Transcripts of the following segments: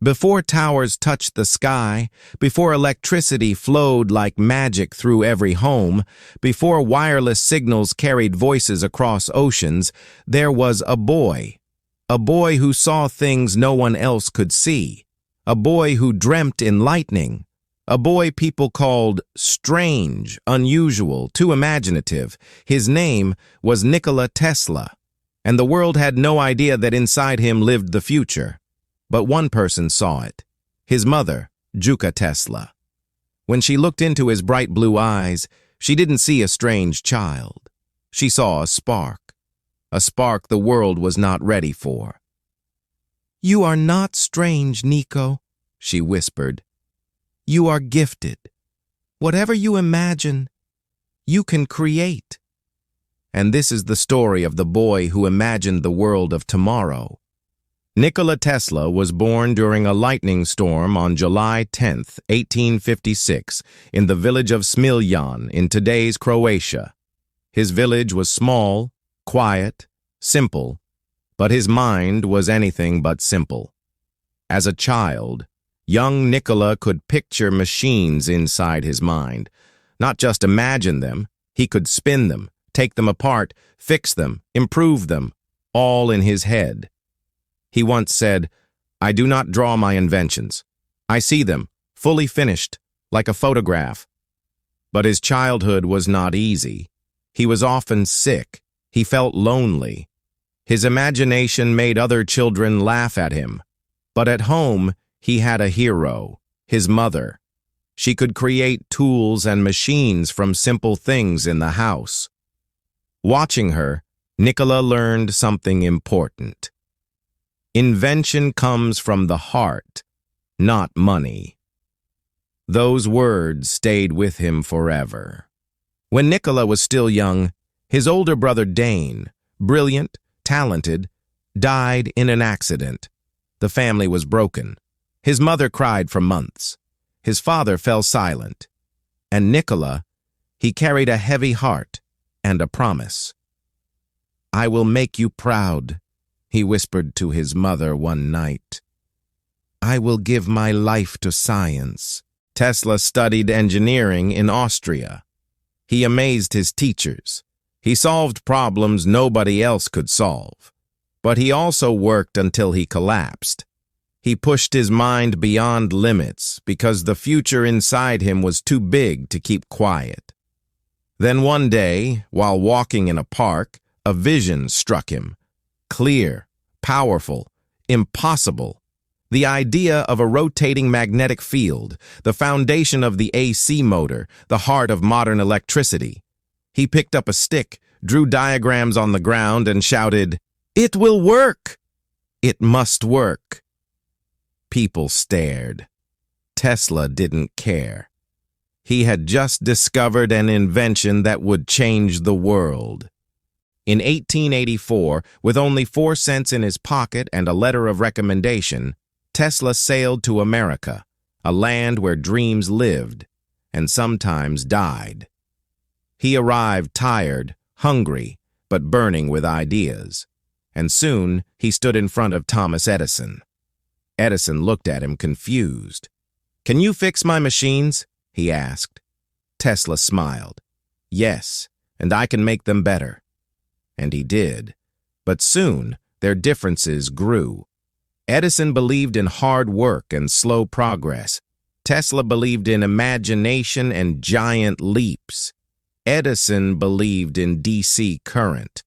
Before towers touched the sky, before electricity flowed like magic through every home, before wireless signals carried voices across oceans, there was a boy who saw things no one else could see, a boy who dreamt in lightning, a boy people called strange, unusual, too imaginative. His name was Nikola Tesla, and the world had no idea that inside him lived the future. But one person saw it, his mother, Nikola Tesla. When she looked into his bright blue eyes, she didn't see a strange child. She saw a spark the world was not ready for. "You are not strange, Nico," she whispered. "You are gifted. Whatever you imagine, you can create." And this is the story of the boy who imagined the world of tomorrow. Nikola Tesla was born during a lightning storm on July 10, 1856, in the village of Smiljan in today's Croatia. His village was small, quiet, simple, but his mind was anything but simple. As a child, young Nikola could picture machines inside his mind. Not just imagine them, he could spin them, take them apart, fix them, improve them, all in his head. He once said, "I do not draw my inventions. I see them, fully finished, like a photograph." But his childhood was not easy. He was often sick. He felt lonely. His imagination made other children laugh at him. But at home, he had a hero, his mother. She could create tools and machines from simple things in the house. Watching her, Nikola learned something important. Invention comes from the heart, not money. Those words stayed with him forever. When Nikola was still young, his older brother Dane, brilliant, talented, died in an accident. The family was broken. His mother cried for months. His father fell silent. And Nikola, he carried a heavy heart and a promise. "I will make you proud," he whispered to his mother one night. "I will give my life to science." Tesla studied engineering in Austria. He amazed his teachers. He solved problems nobody else could solve. But he also worked until he collapsed. He pushed his mind beyond limits because the future inside him was too big to keep quiet. Then one day, while walking in a park, a vision struck him. Clear, powerful, impossible. The idea of a rotating magnetic field, the foundation of the AC motor, the heart of modern electricity. He picked up a stick, drew diagrams on the ground, and shouted, "It will work! It must work!" People stared. Tesla didn't care. He had just discovered an invention that would change the world. In 1884, with only 4 cents in his pocket and a letter of recommendation, Tesla sailed to America, a land where dreams lived and sometimes died. He arrived tired, hungry, but burning with ideas. And soon he stood in front of Thomas Edison. Edison looked at him confused. "Can you fix my machines?" he asked. Tesla smiled. "Yes, and I can make them better." And he did. But soon their differences grew. Edison believed in hard work and slow progress. Tesla believed in imagination and giant leaps. Edison believed in DC current.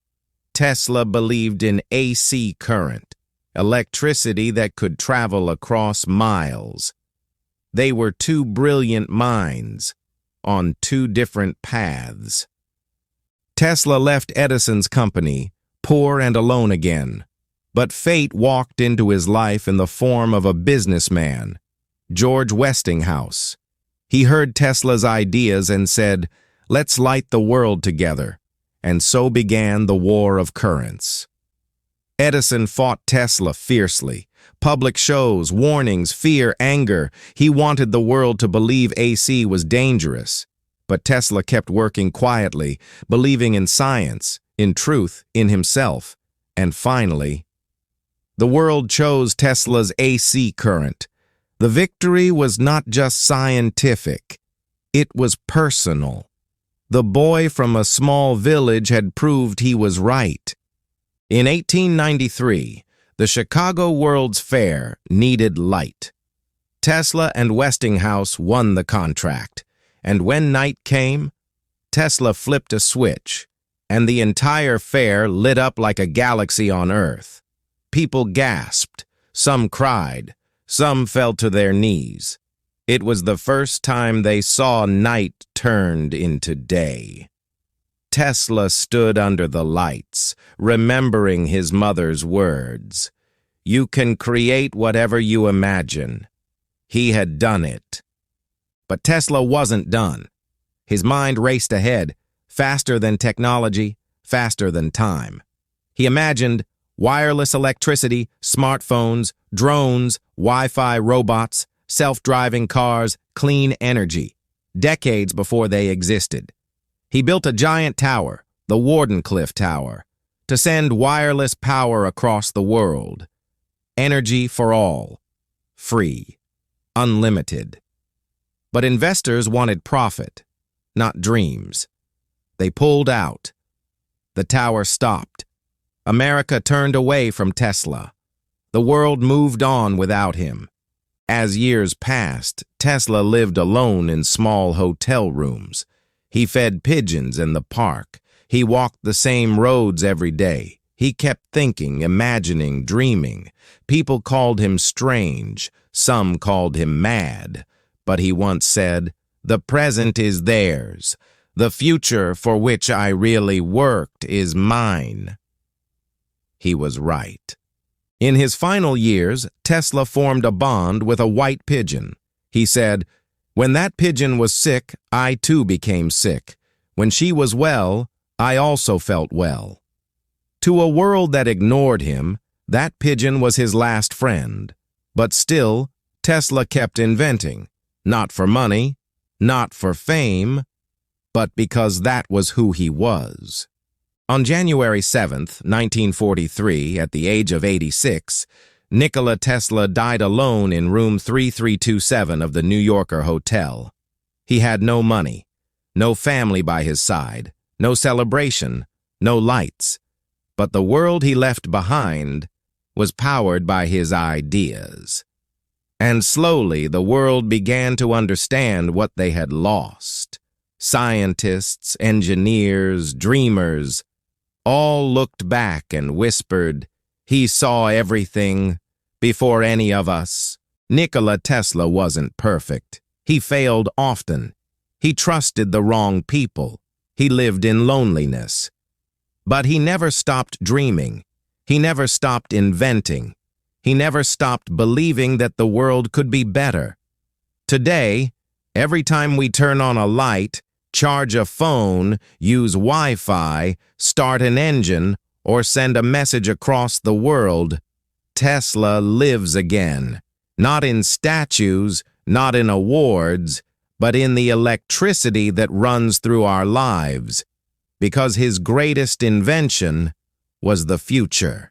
Tesla believed in AC current, electricity that could travel across miles. They were two brilliant minds on two different paths. Tesla left Edison's company, poor and alone again. But fate walked into his life in the form of a businessman, George Westinghouse. He heard Tesla's ideas and said, "Let's light the world together." And so began the war of currents. Edison fought Tesla fiercely. Public shows, warnings, fear, anger. He wanted the world to believe AC was dangerous. But Tesla kept working quietly, believing in science, in truth, in himself. And finally, the world chose Tesla's AC current, The victory was not just scientific, it was personal. The boy from a small village had proved he was right. In 1893, the Chicago World's Fair needed light. Tesla and Westinghouse won the contract, and when night came, Tesla flipped a switch, and the entire fair lit up like a galaxy on Earth. People gasped, some cried, some fell to their knees. It was the first time they saw night turned into day. Tesla stood under the lights, remembering his mother's words. You can create whatever you imagine. He had done it. But Tesla wasn't done. His mind raced ahead, faster than technology, faster than time. He imagined wireless electricity, smartphones, drones, Wi-Fi robots, self-driving cars, clean energy, decades before they existed. He built a giant tower, the Wardenclyffe Tower, to send wireless power across the world. Energy for all. Free. Unlimited. But investors wanted profit, not dreams. They pulled out. The tower stopped. America turned away from Tesla. The world moved on without him. As years passed, Tesla lived alone in small hotel rooms. He fed pigeons in the park. He walked the same roads every day. He kept thinking, imagining, dreaming. People called him strange. Some called him mad. But he once said, "The present is theirs. The future for which I really worked is mine." He was right. In his final years, Tesla formed a bond with a white pigeon. He said, "When that pigeon was sick, I too became sick. When she was well, I also felt well." To a world that ignored him, that pigeon was his last friend. But still, Tesla kept inventing, not for money, not for fame, but because that was who he was. On January 7th, 1943, at the age of 86, Nikola Tesla died alone in room 3327 of the New Yorker Hotel. He had no money, no family by his side, no celebration, no lights. But the world he left behind was powered by his ideas. And slowly the world began to understand what they had lost. Scientists, engineers, dreamers, all looked back and whispered, "He saw everything before any of us." Nikola Tesla wasn't perfect. He failed often. He trusted the wrong people. He lived in loneliness. But he never stopped dreaming. He never stopped inventing. He never stopped believing that the world could be better. Today, every time we turn on a light, charge a phone, use Wi-Fi, start an engine, or send a message across the world, Tesla lives again. Not in statues, not in awards, but in the electricity that runs through our lives. Because his greatest invention was the future.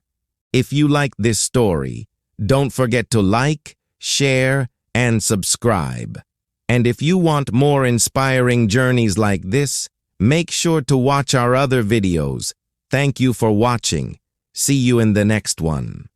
If you like this story, don't forget to like, share, and subscribe. And if you want more inspiring journeys like this, make sure to watch our other videos. Thank you for watching. See you in the next one.